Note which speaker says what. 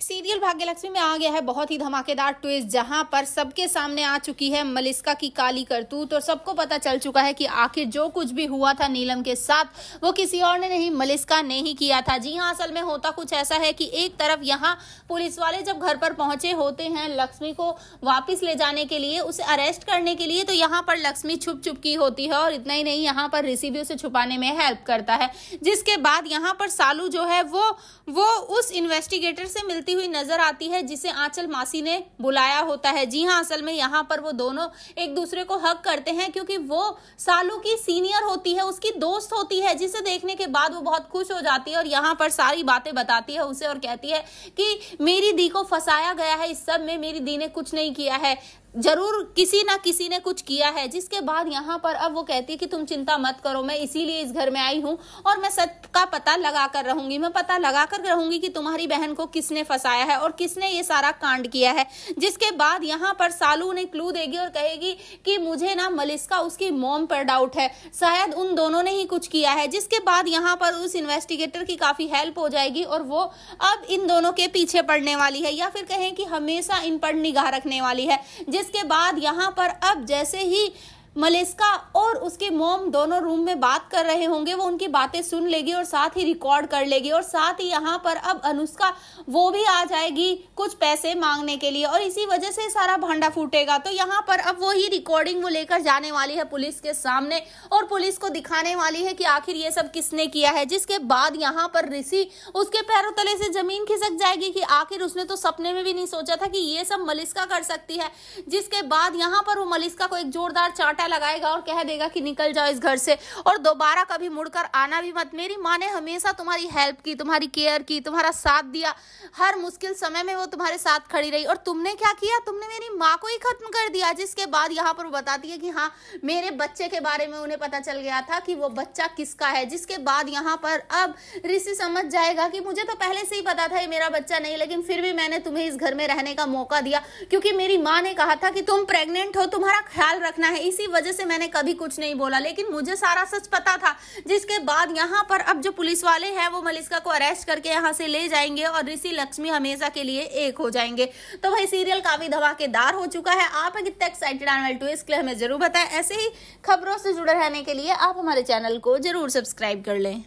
Speaker 1: Serial Bhagyalakshmi में आ गया है बहुत ही धमाकेदार ट्विस्ट, जहां पर सबके सामने आ चुकी है मलिस्का की काली करतूत और सबको पता चल चुका है कि आखिर जो कुछ भी हुआ था नीलम के साथ वो किसी और ने नहीं, मलिस्का ने ही किया था। जी हां, असल में होता कुछ ऐसा है कि एक तरफ यहां पुलिस वाले जब घर पर पहुंचे होते हैं लक्ष्मी को वापिस ले जाने के लिए, उसे अरेस्ट करने के लिए, तो यहाँ पर लक्ष्मी छुप की होती है और इतना ही नहीं, यहाँ पर ऋषि भी उसे छुपाने में हेल्प करता है। जिसके बाद यहाँ पर सालू जो है वो उस इन्वेस्टिगेटर से मिलती हुई नजर आती है जिसे आंचल मासी ने बुलाया होता है। जी हाँ, असल में यहाँ पर वो दोनों एक दूसरे को हक करते हैं क्योंकि वो सालू की सीनियर होती है, उसकी दोस्त होती है, जिसे देखने के बाद वो बहुत खुश हो जाती है और यहाँ पर सारी बातें बताती है उसे और कहती है कि मेरी दी को फंसाया गया है, इस सब में मेरी दी ने कुछ नहीं किया है, जरूर किसी ना किसी ने कुछ किया है। जिसके बाद यहाँ पर अब वो कहती है कि तुम चिंता मत करो, मैं इसीलिए इस घर में आई हूँ और मैं सच का पता लगा कर रहूंगी, मैं पता लगा कर रहूंगी कि तुम्हारी बहन को किसने फंसाया है और किसने ये सारा कांड किया है। जिसके बाद यहाँ पर सालू उन्हें क्लू देगी और कहेगी कि मुझे ना मलिस्का उसकी मॉम पर डाउट है, शायद उन दोनों ने ही कुछ किया है। जिसके बाद यहाँ पर उस इन्वेस्टिगेटर की काफी हेल्प हो जाएगी और वो अब इन दोनों के पीछे पड़ने वाली है या फिर कहें कि हमेशा इन पर निगाह रखने वाली है। जिसके बाद यहाँ पर अब जैसे ही मलिस्का और उसकी मॉम दोनों रूम में बात कर रहे होंगे, वो उनकी बातें सुन लेगी और साथ ही रिकॉर्ड कर लेगी और साथ ही यहाँ पर अब अनुष्का वो भी आ जाएगी कुछ पैसे मांगने के लिए और इसी वजह से सारा भांडा फूटेगा। तो यहाँ पर अब वो ही रिकॉर्डिंग वो लेकर जाने वाली है पुलिस के सामने और पुलिस को दिखाने वाली है कि आखिर ये सब किसने किया है। जिसके बाद यहाँ पर ऋषि उसके पैरों तले से जमीन खिसक जाएगी कि आखिर उसने तो सपने में भी नहीं सोचा था कि ये सब मलिस्का कर सकती है। जिसके बाद यहाँ पर वो मलिस्का को एक जोरदार चांटा लगाएगा और कह देगा कि निकल जाओ इस घर से और दोबारा कभी मुड़कर आना भी मत। मेरी माँ ने हमेशा तुम्हारी हेल्प की, तुम्हारी केयर की, तुम्हारा साथ दिया, हर मुश्किल समय में वो तुम्हारे साथ खड़ी रही और तुमने क्या किया, तुमने मेरी माँ को ही खत्म कर दिया। जिसके बाद यहाँ पर वो बताती है कि हाँ, मेरे बच्चे के बारे में उन्हें पता चल गया था कि वो बच्चा किसका है। जिसके बाद यहाँ पर अब ऋषि समझ जाएगा कि मुझे तो पहले से ही पता था ये मेरा बच्चा नहीं, लेकिन फिर भी मैंने तुम्हें इस घर में रहने का मौका दिया क्योंकि मेरी माँ ने कहा था कि तुम प्रेग्नेंट हो, तुम्हारा ख्याल रखना है, इसी वजह से मैंने कभी कुछ नहीं बोला, लेकिन मुझे सारा सच पता था। जिसके बाद यहाँ पर अब जो पुलिस वाले हैं वो मलिस्का को अरेस्ट करके यहाँ से ले जाएंगे और ऋषि लक्ष्मी हमेशा के लिए एक हो जाएंगे। तो भाई सीरियल काफी धमाकेदार हो चुका है। आप कितने एक्साइटेड आने वाले ट्विस्ट के लिए हमें जरूर बताएं। ऐसे ही खबरों से जुड़े रहने के लिए आप हमारे चैनल को जरूर सब्सक्राइब कर लें।